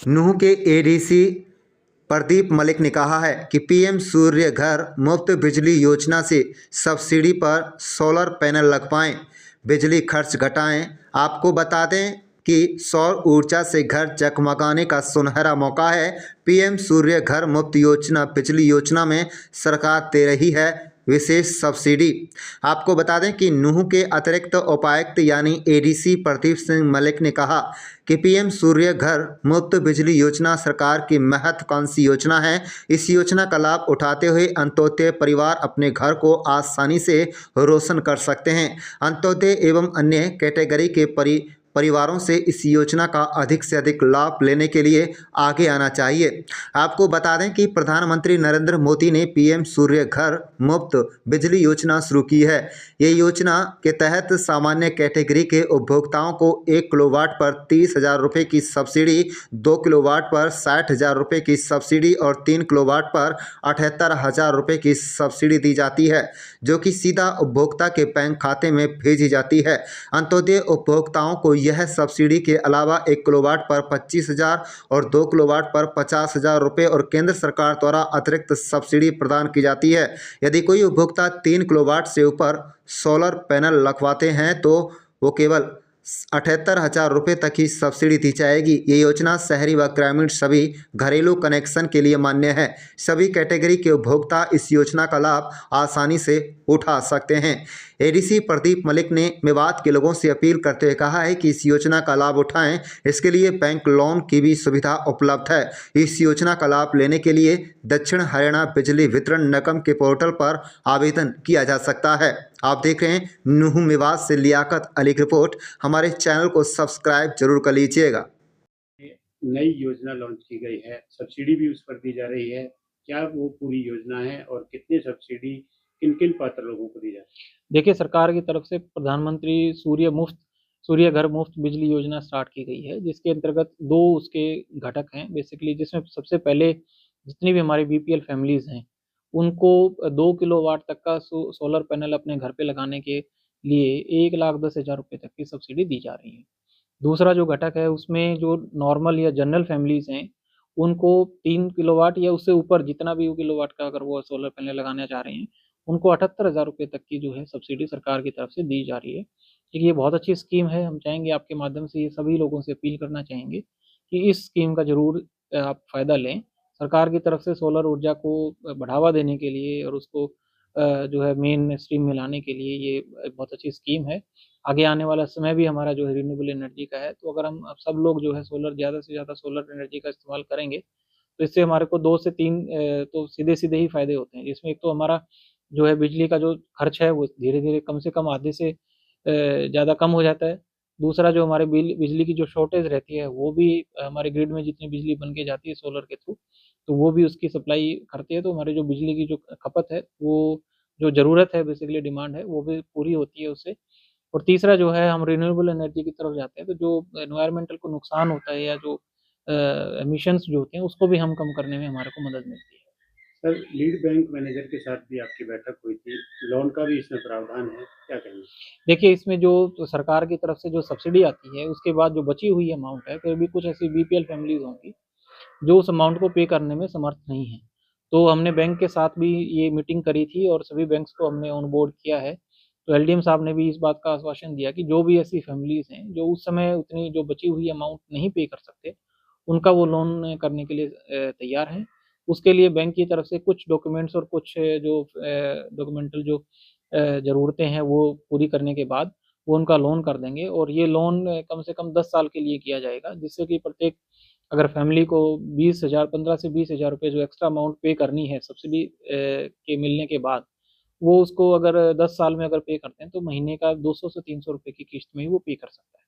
नूंह के एडीसी प्रदीप मलिक ने कहा है कि पीएम सूर्य घर मुफ्त बिजली योजना से सब्सिडी पर सोलर पैनल लगवाएं, बिजली खर्च घटाएं। आपको बता दें कि सौर ऊर्जा से घर जगमगाने का सुनहरा मौका है। पीएम सूर्य घर मुफ्त योजना बिजली योजना में सरकार दे रही है विशेष सब्सिडी। आपको बता दें कि नूंह के अतिरिक्त उपायुक्त यानी एडीसी प्रदीप सिंह मलिक ने कहा कि पीएम सूर्य घर मुफ्त बिजली योजना सरकार की महत्वाकांक्षी योजना है। इस योजना का लाभ उठाते हुए अंत्योदय परिवार अपने घर को आसानी से रोशन कर सकते हैं। अंत्योदय एवं अन्य कैटेगरी के परिवारों से इस योजना का अधिक से अधिक लाभ लेने के लिए आगे आना चाहिए। आपको बता दें कि प्रधानमंत्री नरेंद्र मोदी ने पीएम सूर्य घर मुफ्त बिजली योजना शुरू की है। ये योजना के तहत सामान्य कैटेगरी के उपभोक्ताओं को 1 किलोवाट पर 30,000 रुपये की सब्सिडी, 2 किलोवाट पर 60,000 रुपये की सब्सिडी और 3 किलोवाट पर 78,000 रुपये की सब्सिडी दी जाती है, जो कि सीधा उपभोक्ता के बैंक खाते में भेजी जाती है। अंत्योदय उपभोक्ताओं को यह सब्सिडी के अलावा 1 किलोवाट पर 25,000 और 2 किलोवाट पर 50,000 रुपये और केंद्र सरकार द्वारा अतिरिक्त सब्सिडी प्रदान की जाती है। यदि कोई उपभोक्ता 3 किलोवाट से ऊपर सोलर पैनल लगवाते हैं तो वो केवल 78,000 रुपये तक ही सब्सिडी दी जाएगी। ये योजना शहरी व ग्रामीण सभी घरेलू कनेक्शन के लिए मान्य है। सभी कैटेगरी के उपभोक्ता इस योजना का लाभ आसानी से उठा सकते हैं। एडीसी प्रदीप मलिक ने मेवात के लोगों से अपील करते हुए कहा है कि इस योजना का लाभ उठाएं। इसके लिए बैंक लोन की भी सुविधा उपलब्ध है। इस योजना का लाभ लेने के लिए दक्षिण हरियाणा बिजली वितरण निगम के पोर्टल पर आवेदन किया जा सकता है। आप देख रहे हैं नूंह मेवात से लियाकत अली की रिपोर्ट। हमारे चैनल को सब्सक्राइब जरूर कर लीजिएगा। नई योजना लॉन्च की गई है, सब्सिडी भी उस पर दी जा रही है। क्या वो पूरी योजना है और कितनी सब्सिडी किन किन पात्र लोगों को दी जाती है? देखिए, सरकार की तरफ से प्रधानमंत्री सूर्य घर मुफ्त बिजली योजना स्टार्ट की गई है, जिसके अंतर्गत 2 उसके घटक हैं बेसिकली, जिसमें सबसे पहले जितनी भी हमारी बीपीएल फैमिलीज हैं उनको 2 किलोवाट तक का सोलर पैनल अपने घर पे लगाने के लिए 1,10,000 रुपये तक की सब्सिडी दी जा रही है। दूसरा जो घटक है उसमें जो नॉर्मल या जनरल फैमिलीज हैं उनको 3 किलोवाट या उससे ऊपर जितना भी किलोवाट का अगर वो सोलर पैनल लगाना चाह रहे हैं उनको 78,000 रुपये तक की जो है सब्सिडी सरकार की तरफ से दी जा रही है। देखिए, ये बहुत अच्छी स्कीम है। हम चाहेंगे आपके माध्यम से ये सभी लोगों से अपील करना चाहेंगे कि इस स्कीम का ज़रूर आप फ़ायदा लें। सरकार की तरफ से सोलर ऊर्जा को बढ़ावा देने के लिए और उसको जो है मेन स्ट्रीम में लाने के लिए ये बहुत अच्छी स्कीम है। आगे आने वाला समय भी हमारा जो है रिन्यूएबल एनर्जी का है, तो अगर हम अब सब लोग जो है ज़्यादा से ज़्यादा सोलर एनर्जी का इस्तेमाल करेंगे, तो इससे हमारे को 2 से 3 तो सीधे-सीधे ही फ़ायदे होते हैं। इसमें एक तो हमारा जो है बिजली का जो खर्च है वो धीरे-धीरे कम से कम आधे से ज़्यादा कम हो जाता है। दूसरा जो हमारे बिजली की जो शॉर्टेज रहती है वो भी हमारे ग्रिड में जितनी बिजली बन के जाती है सोलर के थ्रू, तो वो भी उसकी सप्लाई करती है, तो हमारी जो बिजली की जो खपत है वो जो ज़रूरत है बेसिकली डिमांड है वो भी पूरी होती है उससे। और तीसरा जो है हम रिन्यूएबल एनर्जी की तरफ जाते हैं, तो जो एनवायरमेंटल को नुकसान होता है या जो एमिशंस जो होते हैं उसको भी हम कम करने में हमारे को मदद मिलती है। सर, लीड बैंक मैनेजर के साथ भी आपकी बैठक हुई थी, लोन का भी इसमें प्रावधान है, क्या कहेंगे? देखिए, इसमें जो सरकार की तरफ से जो सब्सिडी आती है उसके बाद जो बची हुई अमाउंट है, फिर भी कुछ ऐसी बीपीएल फैमिलीज़ होंगी जो उस अमाउंट को पे करने में समर्थ नहीं है। तो हमने बैंक के साथ भी ये मीटिंग करी थी और सभी बैंक्स को हमने ऑन बोर्ड किया है। तो एलडीएम साहब ने भी इस बात का आश्वासन दिया कि जो भी ऐसी फैमिलीज़ हैं, जो उस समय उतनी जो बची हुई अमाउंट नहीं पे कर सकते, उनका वो लोन करने के लिए तैयार हैं। उसके लिए बैंक की तरफ से कुछ डॉक्यूमेंट्स और कुछ जो डॉक्यूमेंटल जो ज़रूरतें हैं, वो पूरी करने के बाद वो उनका लोन कर देंगे और ये लोन कम से कम 10 साल के लिए किया जाएगा, जिससे कि प्रत्येक अगर फैमिली को 20,000 15 से 20,000 रुपए जो एक्स्ट्रा अमाउंट पे करनी है सब्सिडी के मिलने के बाद, वो उसको अगर 10 साल में अगर पे करते हैं तो महीने का 200 से 300 रुपए की किश्त में ही वो पे कर सकता है।